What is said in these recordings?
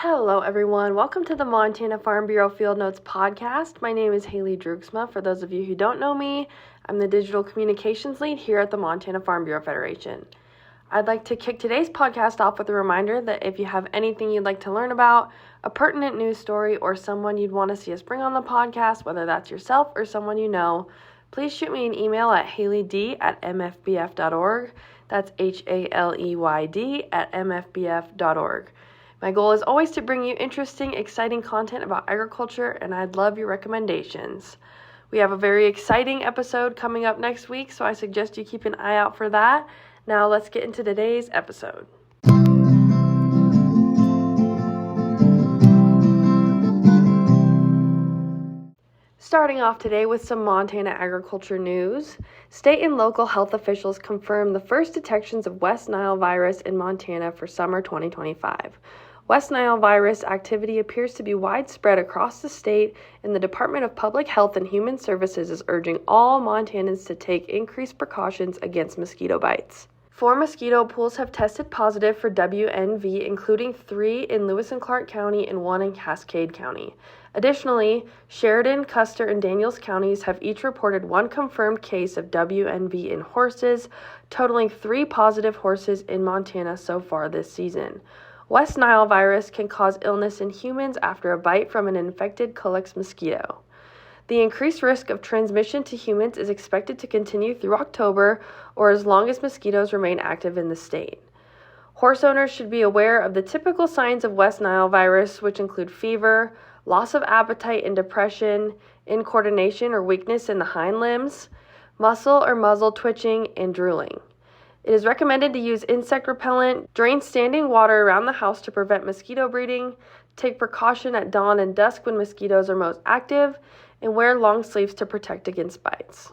Hello everyone, welcome to the Montana Farm Bureau Field Notes podcast. My name is Haley Droogsma. For those of you who don't know me, I'm the digital communications lead here at the Montana Farm Bureau Federation. I'd like to kick today's podcast off with a reminder that if you have anything you'd like to learn about, a pertinent news story, or someone you'd want to see us bring on the podcast, whether that's yourself or someone you know, please shoot me an email at haleyd@mfbf.org. That's HALEYD@mfbf.org. My goal is always to bring you interesting, exciting content about agriculture, and I'd love your recommendations. We have a very exciting episode coming up next week, so I suggest you keep an eye out for that. Now let's get into today's episode. Starting off today with some Montana agriculture news. State and local health officials confirmed the first detections of West Nile virus in Montana for summer 2025. West Nile virus activity appears to be widespread across the state, and the Department of Public Health and Human Services is urging all Montanans to take increased precautions against mosquito bites. 4 mosquito pools have tested positive for WNV, including 3 in Lewis and Clark County and 1 in Cascade County. Additionally, Sheridan, Custer, and Daniels counties have each reported 1 confirmed case of WNV in horses, totaling 3 positive horses in Montana so far this season. West Nile virus can cause illness in humans after a bite from an infected Culex mosquito. The increased risk of transmission to humans is expected to continue through October or as long as mosquitoes remain active in the state. Horse owners should be aware of the typical signs of West Nile virus, which include fever, loss of appetite and depression, incoordination or weakness in the hind limbs, muscle or muzzle twitching, and drooling. It is recommended to use insect repellent, drain standing water around the house to prevent mosquito breeding, take precaution at dawn and dusk when mosquitoes are most active, and wear long sleeves to protect against bites.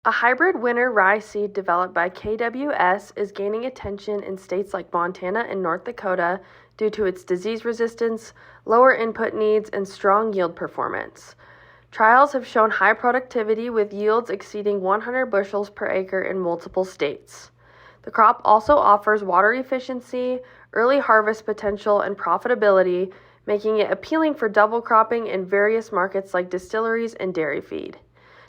A hybrid winter rye seed developed by KWS is gaining attention in states like Montana and North Dakota due to its disease resistance, lower input needs, and strong yield performance. Trials have shown high productivity with yields exceeding 100 bushels per acre in multiple states. The crop also offers water efficiency, early harvest potential, and profitability, making it appealing for double cropping in various markets like distilleries and dairy feed.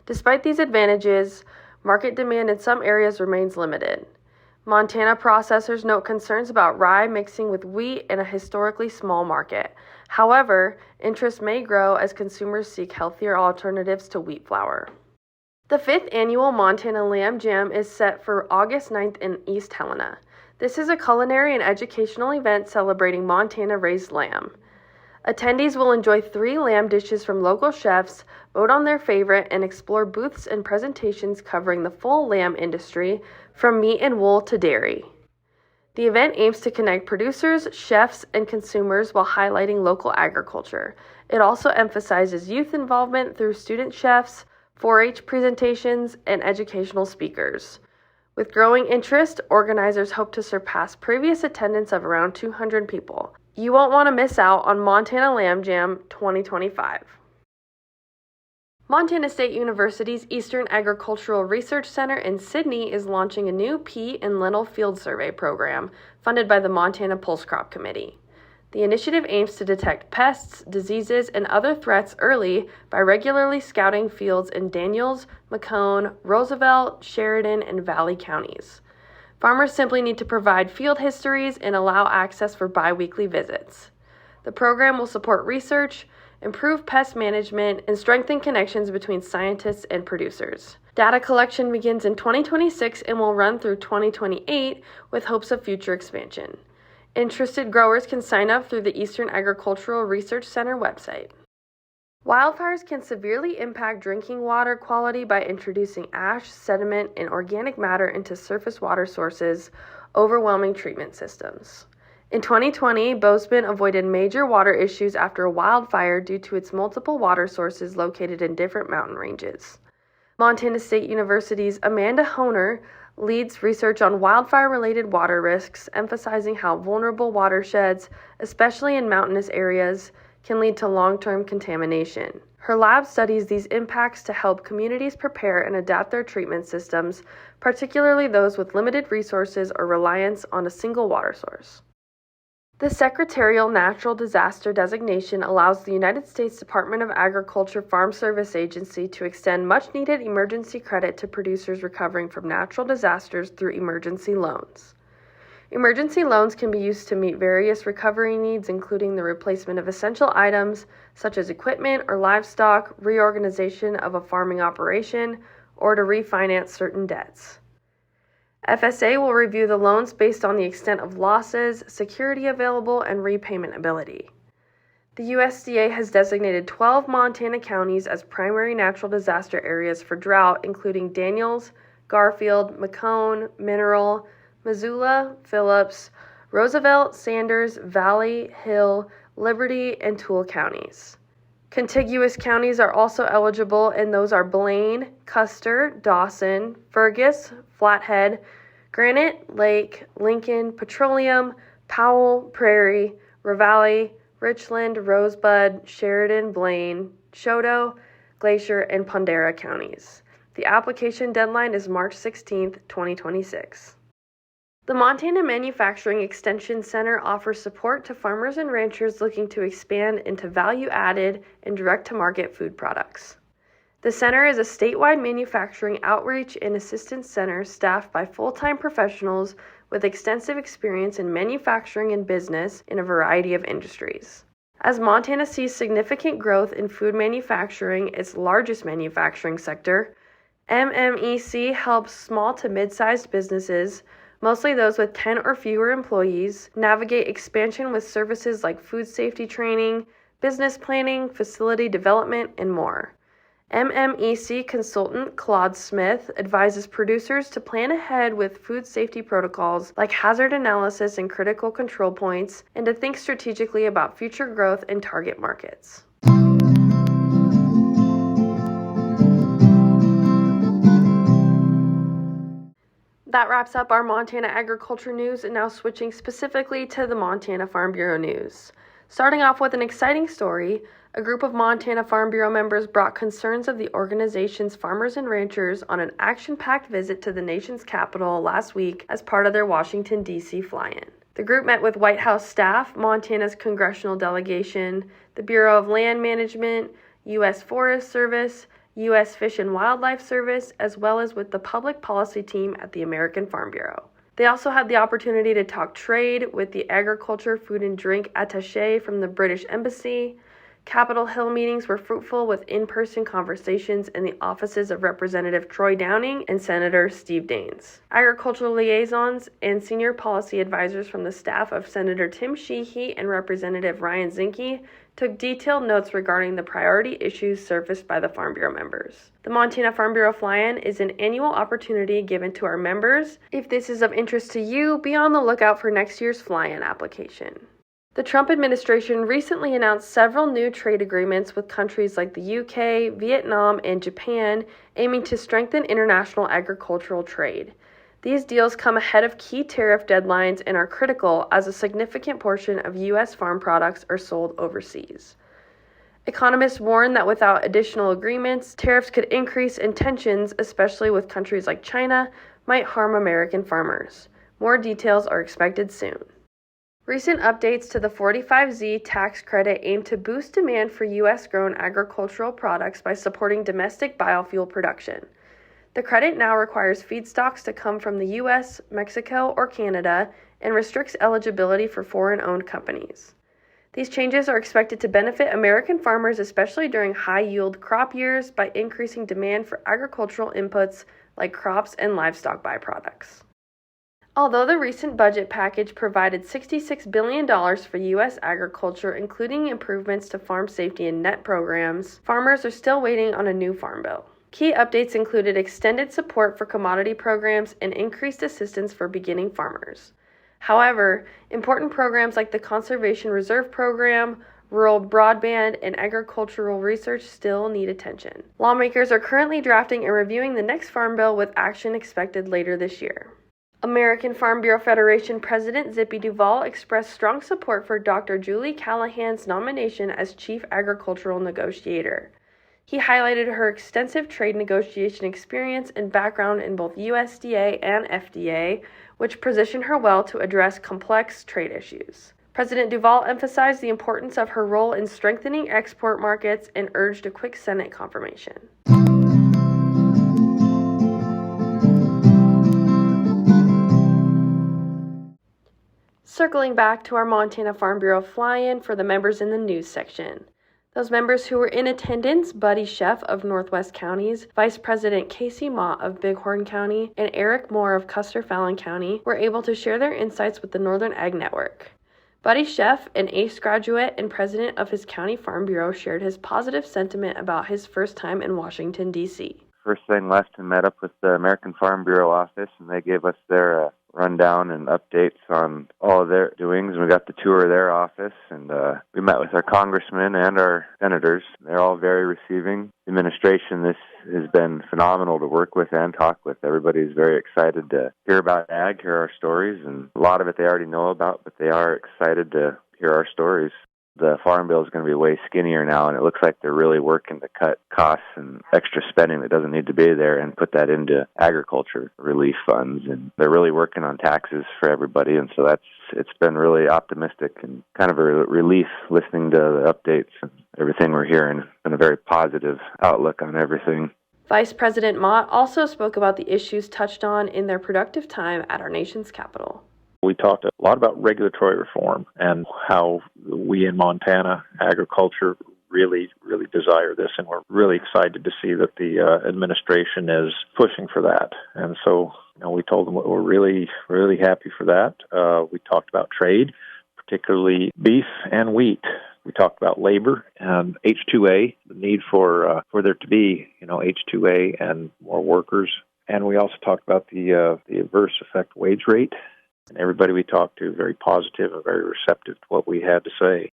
Despite these advantages, market demand in some areas remains limited. Montana processors note concerns about rye mixing with wheat in a historically small market. However, interest may grow as consumers seek healthier alternatives to wheat flour. The 5th annual Montana Lamb Jam is set for August 9th in East Helena. This is a culinary and educational event celebrating Montana-raised lamb. Attendees will enjoy 3 lamb dishes from local chefs, vote on their favorite, and explore booths and presentations covering the full lamb industry, from meat and wool to dairy. The event aims to connect producers, chefs, and consumers while highlighting local agriculture. It also emphasizes youth involvement through student chefs, 4-H presentations, and educational speakers. With growing interest, organizers hope to surpass previous attendance of around 200 people. You won't want to miss out on Montana Lamb Jam 2025. Montana State University's Eastern Agricultural Research Center in Sydney is launching a new pea and lentil field survey program funded by the Montana Pulse Crop Committee. The initiative aims to detect pests, diseases, and other threats early by regularly scouting fields in Daniels, Macomb, Roosevelt, Sheridan, and Valley counties. Farmers simply need to provide field histories and allow access for biweekly visits. The program will support research, improve pest management, and strengthen connections between scientists and producers. Data collection begins in 2026 and will run through 2028 with hopes of future expansion. Interested growers can sign up through the Eastern Agricultural Research Center website. Wildfires can severely impact drinking water quality by introducing ash, sediment, and organic matter into surface water sources, overwhelming treatment systems. In 2020, Bozeman avoided major water issues after a wildfire due to its multiple water sources located in different mountain ranges. Montana State University's Amanda Honer leads research on wildfire-related water risks, emphasizing how vulnerable watersheds, especially in mountainous areas, can lead to long-term contamination. Her lab studies these impacts to help communities prepare and adapt their treatment systems, particularly those with limited resources or reliance on a single water source. The Secretarial Natural Disaster Designation allows the United States Department of Agriculture Farm Service Agency to extend much-needed emergency credit to producers recovering from natural disasters through emergency loans. Emergency loans can be used to meet various recovery needs, including the replacement of essential items such as equipment or livestock, reorganization of a farming operation, or to refinance certain debts. FSA will review the loans based on the extent of losses, security available, and repayment ability. The USDA has designated 12 Montana counties as primary natural disaster areas for drought, including Daniels, Garfield, Macomb, Mineral, Missoula, Phillips, Roosevelt, Sanders, Valley, Hill, Liberty, and Toole counties. Contiguous counties are also eligible, and those are Blaine, Custer, Dawson, Fergus, Flathead, Granite, Lake, Lincoln, Petroleum, Powell, Prairie, Ravalli, Richland, Rosebud, Sheridan, Blaine, Choteau, Glacier, and Pondera counties. The application deadline is March 16, 2026. The Montana Manufacturing Extension Center offers support to farmers and ranchers looking to expand into value-added and direct-to-market food products. The center is a statewide manufacturing outreach and assistance center staffed by full-time professionals with extensive experience in manufacturing and business in a variety of industries. As Montana sees significant growth in food manufacturing, its largest manufacturing sector, MMEC helps small to mid-sized businesses, mostly those with 10 or fewer employees, navigate expansion with services like food safety training, business planning, facility development, and more. MMEC consultant Claude Smith advises producers to plan ahead with food safety protocols like hazard analysis and critical control points, and to think strategically about future growth and target markets. That wraps up our Montana agriculture news, and now switching specifically to the Montana Farm Bureau news. Starting off with an exciting story, a group of Montana Farm Bureau members brought concerns of the organization's farmers and ranchers on an action-packed visit to the nation's capital last week as part of their Washington, D.C. fly-in. The group met with White House staff, Montana's Congressional Delegation, the Bureau of Land Management, U.S. Forest Service, U.S. Fish and Wildlife Service, as well as with the public policy team at the American Farm Bureau. They also had the opportunity to talk trade with the Agriculture, Food and Drink Attaché from the British Embassy. Capitol Hill meetings were fruitful with in-person conversations in the offices of Representative Troy Downing and Senator Steve Daines. Agricultural liaisons and senior policy advisors from the staff of Senator Tim Sheehy and Representative Ryan Zinke took detailed notes regarding the priority issues surfaced by the Farm Bureau members. The Montana Farm Bureau Fly-In is an annual opportunity given to our members. If this is of interest to you, be on the lookout for next year's Fly-In application. The Trump administration recently announced several new trade agreements with countries like the UK, Vietnam, and Japan, aiming to strengthen international agricultural trade. These deals come ahead of key tariff deadlines and are critical as a significant portion of U.S. farm products are sold overseas. Economists warn that without additional agreements, tariffs could increase and tensions, especially with countries like China, might harm American farmers. More details are expected soon. Recent updates to the 45Z tax credit aim to boost demand for U.S.-grown agricultural products by supporting domestic biofuel production. The credit now requires feedstocks to come from the U.S., Mexico, or Canada, and restricts eligibility for foreign-owned companies. These changes are expected to benefit American farmers, especially during high-yield crop years, by increasing demand for agricultural inputs like crops and livestock byproducts. Although the recent budget package provided $66 billion for U.S. agriculture, including improvements to farm safety and net programs, farmers are still waiting on a new farm bill. Key updates included extended support for commodity programs and increased assistance for beginning farmers. However, important programs like the Conservation Reserve Program, rural broadband, and agricultural research still need attention. Lawmakers are currently drafting and reviewing the next farm bill with action expected later this year. American Farm Bureau Federation President Zippy Duvall expressed strong support for Dr. Julie Callahan's nomination as Chief Agricultural Negotiator. He highlighted her extensive trade negotiation experience and background in both USDA and FDA, which position her well to address complex trade issues. President Duval emphasized the importance of her role in strengthening export markets and urged a quick Senate confirmation. Circling back to our Montana Farm Bureau fly-in for the members in the news section. Those members who were in attendance, Buddy Sheff of Northwest Counties, Vice President Casey Mott of Bighorn County, and Eric Moore of Custer-Fallon County were able to share their insights with the Northern Ag Network. Buddy Sheff, an ACE graduate and president of his county farm bureau, shared his positive sentiment about his first time in Washington, D.C. First thing, Leston met up with the American Farm Bureau office, and they gave us their rundown and updates on all of their doings. And we got the tour of their office, and we met with our congressmen and our senators. They're all very receiving. The administration, this has been phenomenal to work with and talk with. Everybody's very excited to hear about ag, hear our stories, and a lot of it they already know about, but they are excited to hear our stories. The farm bill is going to be way skinnier now, and it looks like they're really working to cut costs and extra spending that doesn't need to be there and put that into agriculture relief funds. And they're really working on taxes for everybody, and so it's been really optimistic and kind of a relief listening to the updates and everything we're hearing. It's been a very positive outlook on everything. Vice President Mott also spoke about the issues touched on in their productive time at our nation's capital. We talked a lot about regulatory reform and how we in Montana agriculture really desire this, and we're really excited to see that the administration is pushing for that. And so, we told them we're really happy for that. We talked about trade, particularly beef and wheat. We talked about labor and H-2A, the need for there to be, H-2A and more workers. And we also talked about the adverse effect wage rate. And everybody we talked to, very positive and very receptive to what we had to say.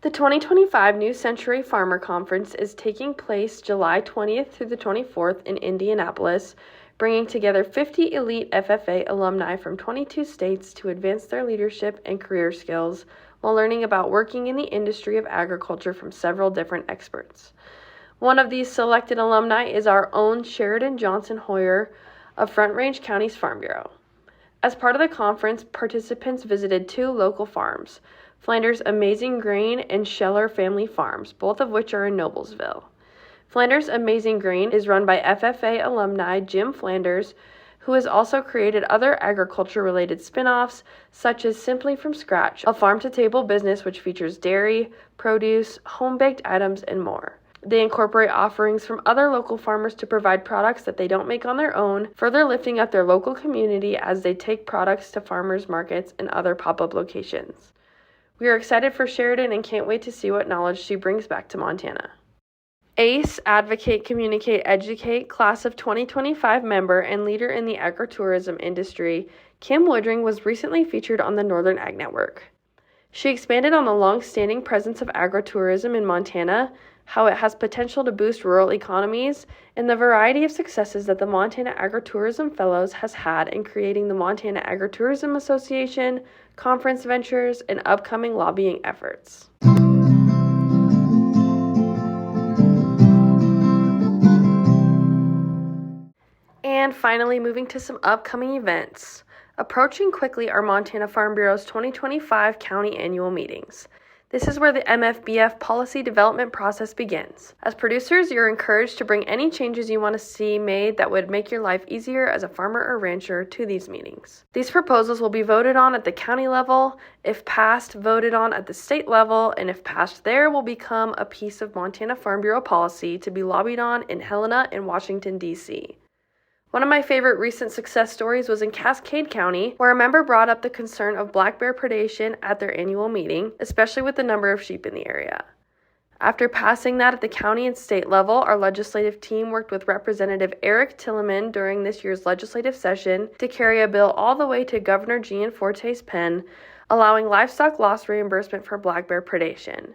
The 2025 New Century Farmer Conference is taking place July 20th through the 24th in Indianapolis, bringing together 50 elite FFA alumni from 22 states to advance their leadership and career skills while learning about working in the industry of agriculture from several different experts. One of these selected alumni is our own Sheridan Johnson Hoyer of Front Range County's Farm Bureau. As part of the conference, participants visited 2 local farms, Flanders Amazing Grain and Scheller Family Farms, both of which are in Noblesville. Flanders Amazing Grain is run by FFA alumni Jim Flanders, who has also created other agriculture-related spin-offs, such as Simply From Scratch, a farm-to-table business which features dairy, produce, home-baked items, and more. They incorporate offerings from other local farmers to provide products that they don't make on their own, further lifting up their local community as they take products to farmers markets and other pop-up locations. We are excited for Sheridan and can't wait to see what knowledge she brings back to Montana. ACE, Advocate, Communicate, Educate, Class of 2025 member and leader in the agritourism industry, Kim Woodring was recently featured on the Northern Ag Network. She expanded on the long-standing presence of agritourism in Montana, how it has potential to boost rural economies, and the variety of successes that the Montana Agritourism Fellows has had in creating the Montana Agritourism Association, conference ventures, and upcoming lobbying efforts. And finally, moving to some upcoming events. Approaching quickly are Montana Farm Bureau's 2025 county annual meetings. This is where the MFBF policy development process begins. As producers, you're encouraged to bring any changes you want to see made that would make your life easier as a farmer or rancher to these meetings. These proposals will be voted on at the county level, if passed, voted on at the state level, and if passed there, will become a piece of Montana Farm Bureau policy to be lobbied on in Helena and Washington, D.C. One of my favorite recent success stories was in Cascade County, where a member brought up the concern of black bear predation at their annual meeting, especially with the number of sheep in the area. After passing that at the county and state level, our legislative team worked with Representative Eric Tilleman during this year's legislative session to carry a bill all the way to Governor Gianforte's pen, allowing livestock loss reimbursement for black bear predation.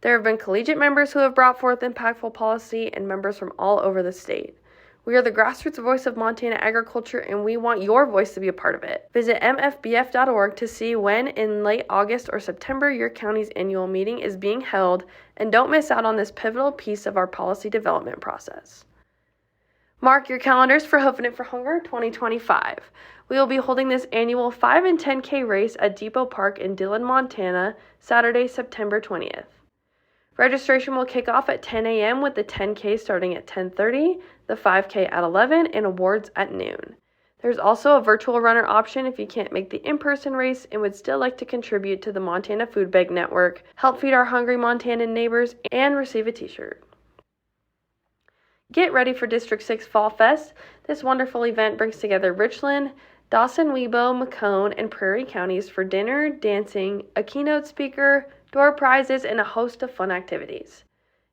There have been collegiate members who have brought forth impactful policy and members from all over the state. We are the grassroots voice of Montana agriculture, and we want your voice to be a part of it. Visit mfbf.org to see when in late August or September your county's annual meeting is being held, and don't miss out on this pivotal piece of our policy development process. Mark your calendars for Hoofing It for Hunger 2025. We will be holding this annual 5 and 10K race at Depot Park in Dillon, Montana, Saturday, September 20th. Registration will kick off at 10 a.m. with the 10K starting at 10:30, the 5K at 11, and awards at noon. There's also a virtual runner option if you can't make the in-person race and would still like to contribute to the Montana Food Bank Network, help feed our hungry Montanan neighbors, and receive a t-shirt. Get ready for District 6 Fall Fest. This wonderful event brings together Richland, Dawson, Webo, Macomb, and Prairie counties for dinner, dancing, a keynote speaker, door prizes, and a host of fun activities.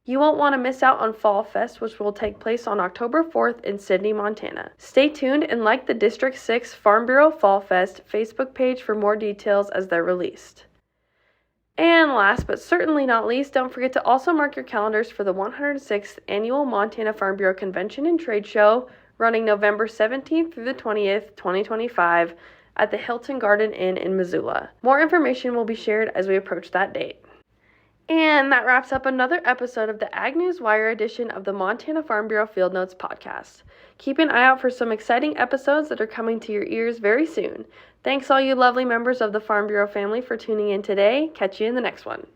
You won't want to miss out on Fall Fest, which will take place on October 4th in Sidney, Montana. Stay tuned and like the District 6 Farm Bureau Fall Fest Facebook page for more details as they're released. And last but certainly not least, don't forget to also mark your calendars for the 106th Annual Montana Farm Bureau Convention and Trade Show, running November 17th through the 20th, 2025, at the Hilton Garden Inn in Missoula. More information will be shared as we approach that date. And that wraps up another episode of the AgNewsWire edition of the Montana Farm Bureau Field Notes podcast. Keep an eye out for some exciting episodes that are coming to your ears very soon. Thanks all you lovely members of the Farm Bureau family for tuning in today. Catch you in the next one.